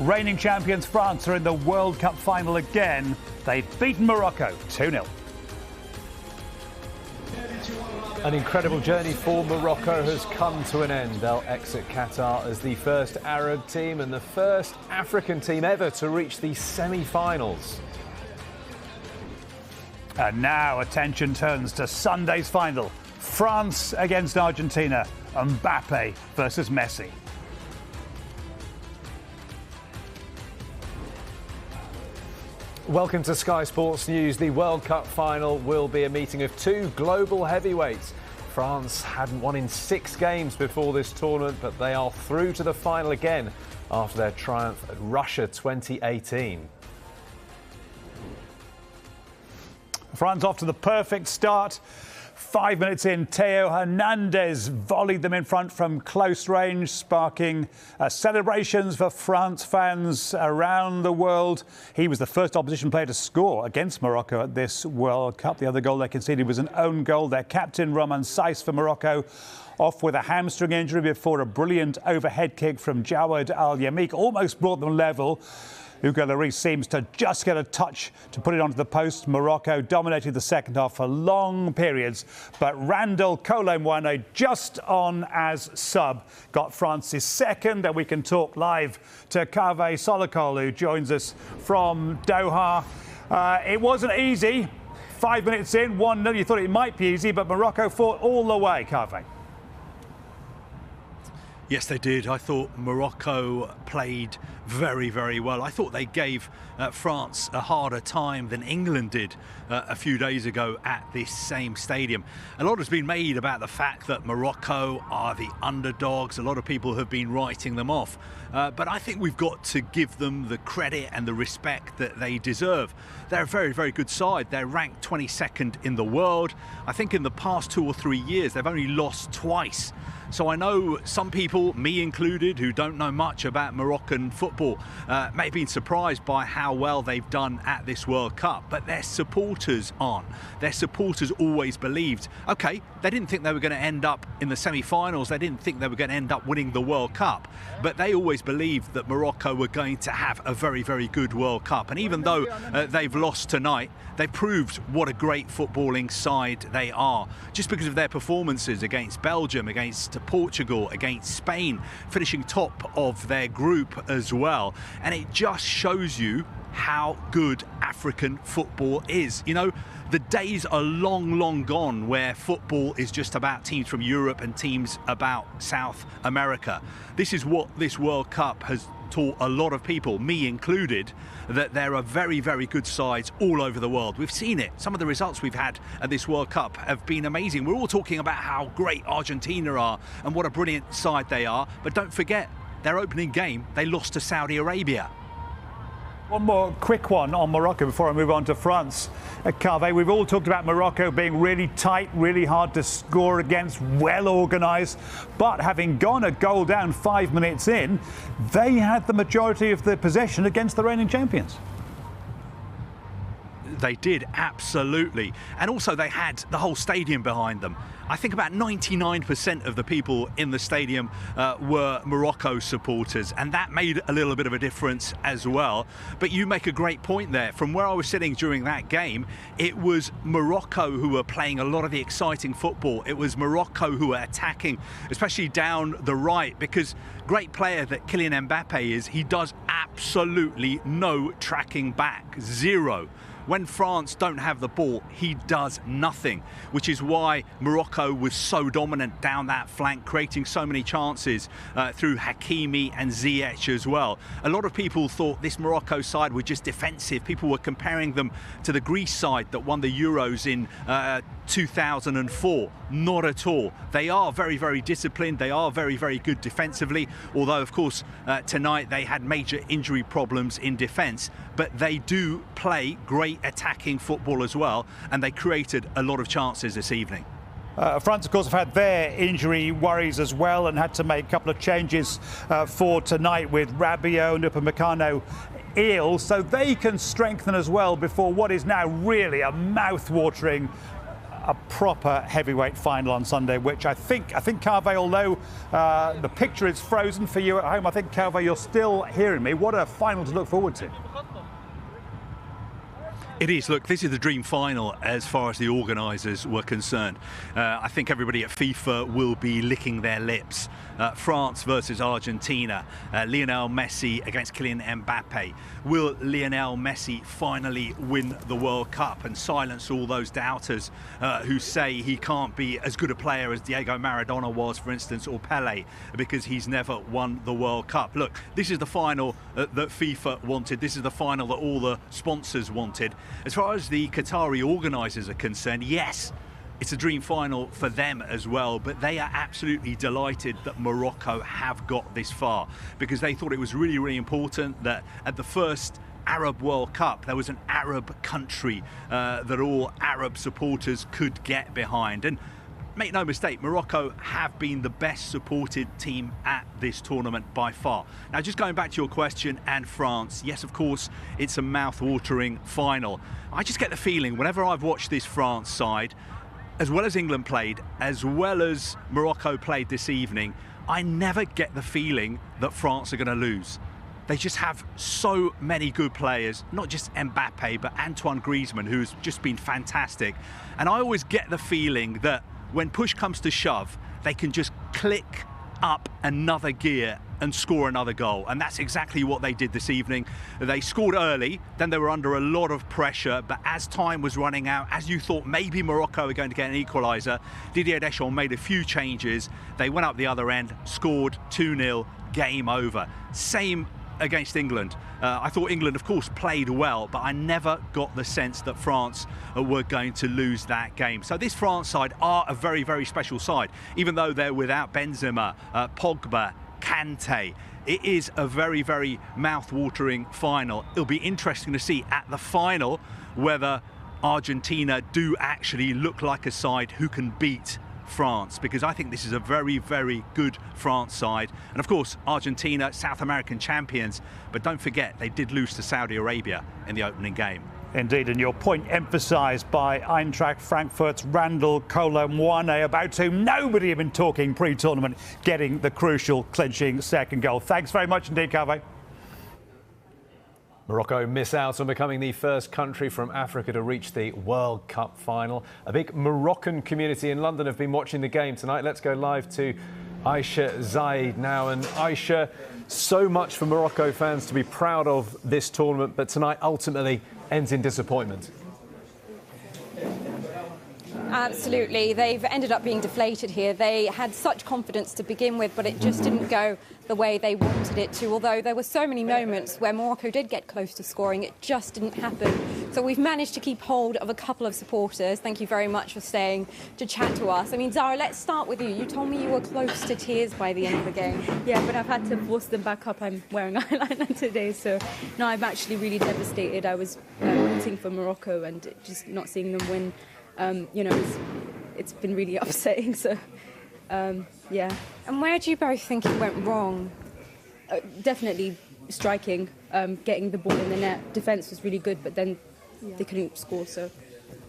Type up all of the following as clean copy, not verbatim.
Reigning champions France are in the World Cup final again. They've beaten Morocco 2-0. An incredible journey for Morocco has come to an end. They'll exit Qatar as the first Arab team and the first African team ever to reach the semi-finals. And now attention turns to Sunday's final. France against Argentina. Mbappe versus Messi. Welcome to Sky Sports News. The World Cup final will be a meeting of two global heavyweights. France hadn't won in 6 games before this tournament, but they are through to the final again after their triumph at Russia 2018. France off to the perfect start. 5 minutes in, Theo Hernandez volleyed them in front from close range, sparking celebrations for France fans around the world. He was the first opposition player to score against Morocco at this World Cup. The other goal they conceded was an own goal. Their captain, Romain Saïss for Morocco, off with a hamstring injury before a brilliant overhead kick from Jawad Al-Yamik almost brought them level. Hugo Lloris seems to just get a touch to put it onto the post. Morocco dominated the second half for long periods, but Randal Kolo Muani, just on as sub, got France's second. And we can talk live to Kaveh Solokol, who joins us from Doha. It wasn't easy. 5 minutes in, 1-0. You thought it might be easy, but Morocco fought all the way, Kaveh. Yes, they did. I thought Morocco played very, very well. I thought they gave France a harder time than England did a few days ago at this same stadium. A lot has been made about the fact that Morocco are the underdogs. A lot of people have been writing them off. But I think we've got to give them the credit and the respect that they deserve. They're a very, very good side. They're ranked 22nd in the world. I think in the past 2 or 3 years, they've only lost twice. So I know some people, me included, who don't know much about Moroccan football, may have been surprised by how well they've done at this World Cup, but their supporters aren't. Their supporters always believed, OK, they didn't think they were going to end up in the semi-finals, they didn't think they were going to end up winning the World Cup, but they always believed that Morocco were going to have a very, very good World Cup. And even though they've lost tonight, they proved what a great footballing side they are, just because of their performances against Belgium, against Portugal, against Spain, finishing top of their group as well. And it just shows you how good African football is. You know, the days are long, long gone where football is just about teams from Europe and teams about South America. This is what this World Cup has taught a lot of people, me included, that there are very, very good sides all over the world. We've seen it. Some of the results we've had at this World Cup have been amazing. We're all talking about how great Argentina are and what a brilliant side they are. But don't forget, their opening game, they lost to Saudi Arabia. One more quick one on Morocco before I move on to France. Kaveh, we've all talked about Morocco being really tight, really hard to score against, well organised. But having gone a goal down 5 minutes in, they had the majority of the possession against the reigning champions. They did, absolutely. And also they had the whole stadium behind them. I think about 99% of the people in the stadium were Morocco supporters, and that made a little bit of a difference as well. But you make a great point there. From where I was sitting during that game, it was Morocco who were playing a lot of the exciting football. It was Morocco who were attacking, especially down the right, because great player that Kylian Mbappe is, he does absolutely no tracking back, zero. When France don't have the ball, he does nothing, which is why Morocco was so dominant down that flank, creating so many chances through Hakimi and Ziyech as well. A lot of people thought this Morocco side were just defensive. People were comparing them to the Greece side that won the Euros in 2004. Not at all. They are very, very disciplined. They are very, very good defensively, although, of course, tonight they had major injury problems in defence. But they do play great attacking football as well, and they created a lot of chances this evening. France, of course, have had their injury worries as well and had to make a couple of changes for tonight with Rabiot and Upamecano ill, so they can strengthen as well before what is now really a mouth-watering a proper heavyweight final on Sunday, which I think Carve, although the picture is frozen for you at home, I think, Carve, you're still hearing me. What a final to look forward to. It is. Look, this is the dream final as far as the organisers were concerned. I think everybody at FIFA will be licking their lips. France versus Argentina. Lionel Messi against Kylian Mbappe. Will Lionel Messi finally win the World Cup and silence all those doubters who say he can't be as good a player as Diego Maradona was, for instance, or Pele, because he's never won the World Cup? Look, this is the final that FIFA wanted. This is the final that all the sponsors wanted. As far as the Qatari organisers are concerned, yes, it's a dream final for them as well, but they are absolutely delighted that Morocco have got this far, because they thought it was really, really important that at the first Arab World Cup there was an Arab country that all Arab supporters could get behind. And make no mistake, Morocco have been the best supported team at this tournament by far. Now, just going back to your question, and France, yes, of course, it's a mouth-watering final. I just get the feeling whenever I've watched this France side, as well as England played, as well as Morocco played this evening, I never get the feeling that France are going to lose. They just have so many good players, not just Mbappe, but Antoine Griezmann, who's just been fantastic. And I always get the feeling that when push comes to shove, they can just click up another gear and score another goal. And that's exactly what they did this evening. They scored early, then they were under a lot of pressure, but as time was running out, as you thought maybe Morocco were going to get an equaliser, Didier Deschamps made a few changes. They went up the other end, scored 2-0, game over. Same against England. I thought England, of course, played well, but I never got the sense that France were going to lose that game. So this France side are a very, very special side, even though they're without Benzema, Pogba, Kante. It is a very, very mouth-watering final. It'll be interesting to see at the final whether Argentina do actually look like a side who can beat France, because I think this is a very, very good France side. And of course, Argentina, South American champions, but don't forget they did lose to Saudi Arabia in the opening game. Indeed, and your point emphasised by Eintracht Frankfurt's Randall Kolo Muane, about whom nobody had been talking pre-tournament, getting the crucial clinching second goal. Thanks very much indeed, Carve. Morocco miss out on becoming the first country from Africa to reach the World Cup final. A big Moroccan community in London have been watching the game tonight. Let's go live to Aisha Zaid now. And Aisha, so much for Morocco fans to be proud of this tournament, but tonight ultimately ends in disappointment. Absolutely. They've ended up being deflated here. They had such confidence to begin with, but it just didn't go the way they wanted it to. Although there were so many moments where Morocco did get close to scoring, it just didn't happen. So we've managed to keep hold of a couple of supporters. Thank you very much for staying to chat to us. I mean, Zara, let's start with you. You told me you were close to tears by the end of the game. Yeah, but I've had to force them back up. I'm wearing eyeliner today, so no, I'm actually really devastated. I was rooting for Morocco, and just not seeing them win, it's been really upsetting. So, yeah. And where do you both think it went wrong? Definitely striking, getting the ball in the net. Defence was really good, but then they couldn't score. So,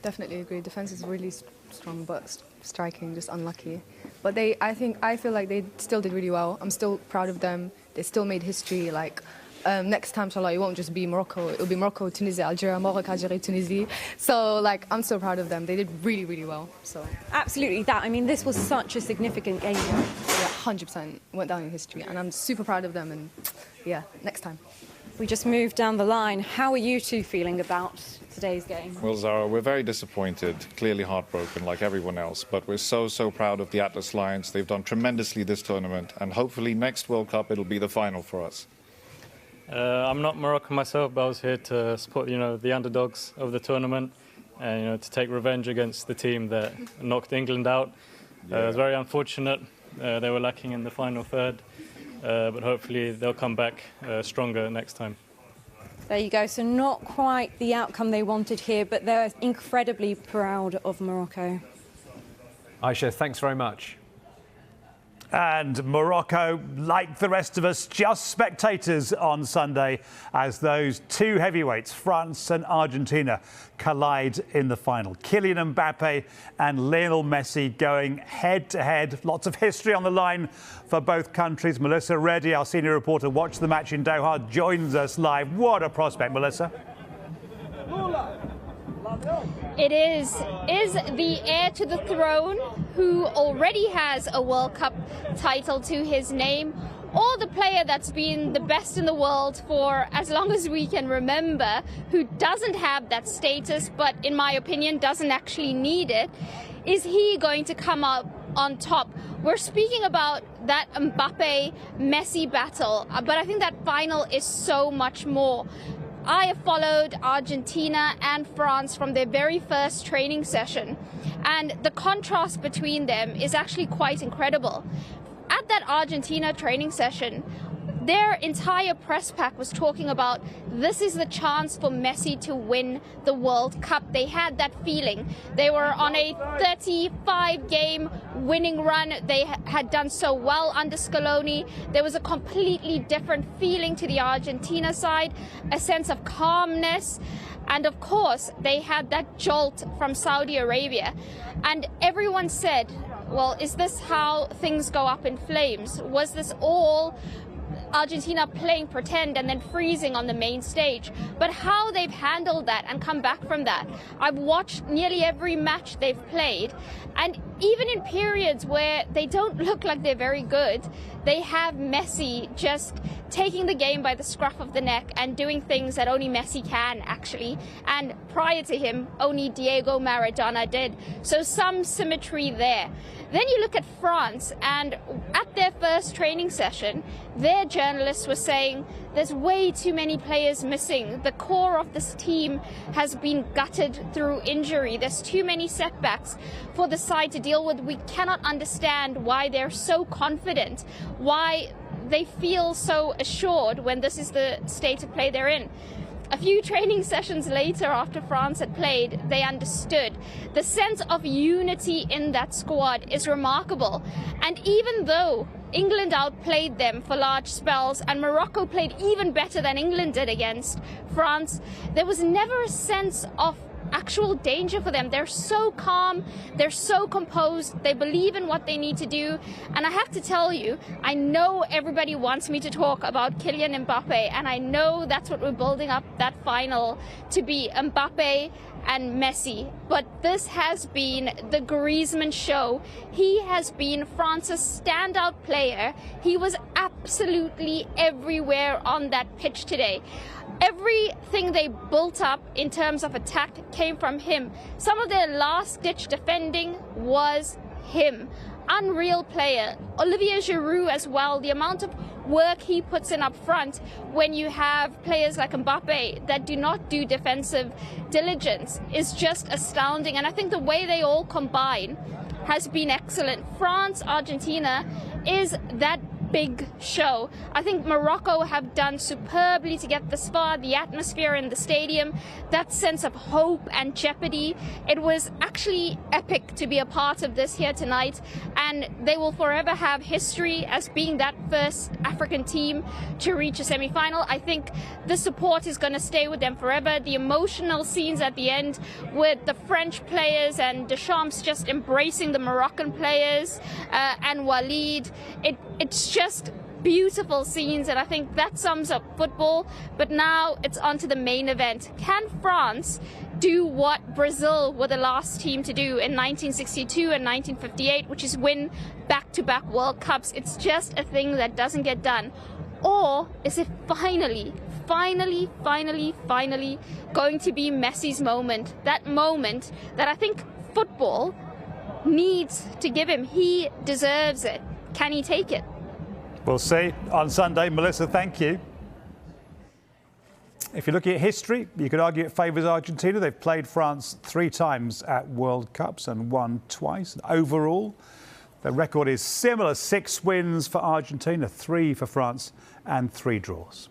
definitely agree. Defence is really strong, but striking just unlucky. But I feel like they still did really well. I'm still proud of them. They still made history. Like, next time, inshallah, it won't just be Morocco. It'll be Morocco, Tunisia, Algeria, Morocco, Algeria, Tunisia. So, like, I'm so proud of them. They did really, really well. So absolutely that. I mean, this was such a significant game. Yeah, 100% went down in history, and I'm super proud of them. And yeah, next time. We just moved down the line. How are you two feeling about today's game? Well, Zara, we're very disappointed, clearly heartbroken like everyone else, but we're so proud of the Atlas Lions. They've done tremendously this tournament, and hopefully next World Cup it'll be the final for us. I'm not Moroccan myself, but I was here to support, the underdogs of the tournament, and to take revenge against the team that knocked England out. It was very unfortunate. They were lacking in the final third, but hopefully they'll come back stronger next time. There you go. So not quite the outcome they wanted here, but they're incredibly proud of Morocco. Aisha, thanks very much. And Morocco, like the rest of us, just spectators on Sunday as those two heavyweights, France and Argentina, collide in the final. Kylian Mbappe and Lionel Messi going head-to-head. Lots of history on the line for both countries. Melissa Reddy, our senior reporter, watched the match in Doha, joins us live. What a prospect, Melissa. It is the heir to the throne, who already has a World Cup title to his name, or the player that's been the best in the world for as long as we can remember, who doesn't have that status, but in my opinion doesn't actually need it. Is he going to come up on top? We're speaking about that Mbappe-Messi battle, but I think that final is so much more. I have followed Argentina and France from their very first training session, and the contrast between them is actually quite incredible. At that Argentina training session, their entire press pack was talking about this is the chance for Messi to win the World Cup. They had that feeling. They were on a 35-game winning run. They had done so well under Scaloni. There was a completely different feeling to the Argentina side, a sense of calmness. And of course, they had that jolt from Saudi Arabia. And everyone said, well, is this how things go up in flames? Was this all Argentina playing pretend and then freezing on the main stage? But how they've handled that and come back from that. I've watched nearly every match they've played, and even in periods where they don't look like they're very good, they have Messi just taking the game by the scruff of the neck and doing things that only Messi can, actually. And prior to him, only Diego Maradona did. So some symmetry there. Then you look at France, and at their first training session, their journalists were saying there's way too many players missing. The core of this team has been gutted through injury. There's too many setbacks for the side to deal with. We cannot understand why they're so confident, why they feel so assured when this is the state of play they're in. A few training sessions later, after France had played, they understood. The sense of unity in that squad is remarkable. And even though England outplayed them for large spells and Morocco played even better than England did against France, there was never a sense of actual danger for them. They're so calm, they're so composed, they believe in what they need to do. And I have to tell you, I know everybody wants me to talk about Kylian Mbappe, and I know that's what we're building up that final to be, Mbappe and Messi. But this has been the Griezmann show. He has been France's standout player. He was absolutely everywhere on that pitch today. Everything they built up in terms of attack came from him. Some of their last-ditch defending was him. Unreal player. Olivier Giroud as well. The amount of work he puts in up front when you have players like Mbappe that do not do defensive diligence is just astounding. And I think the way they all combine has been excellent. France, Argentina is that big show. I think Morocco have done superbly to get this far. The atmosphere in the stadium, that sense of hope and jeopardy, it was actually epic to be a part of this here tonight, and they will forever have history as being that first African team to reach a semi-final. I think the support is going to stay with them forever. The emotional scenes at the end with the French players and Deschamps just embracing the Moroccan players and Walid, it's just beautiful scenes, and I think that sums up football. But now it's on to the main event. Can France do what Brazil were the last team to do in 1962 and 1958, which is win back-to-back World Cups? It's just a thing that doesn't get done. Or is it finally going to be Messi's moment? That moment that I think football needs to give him. He deserves it. Can he take it? We'll see on Sunday. Melissa, thank you. If you're looking at history, you could argue it favours Argentina. They've played France 3 times at World Cups and won twice. Overall, the record is similar: 6 wins for Argentina, 3 for France and 3 draws.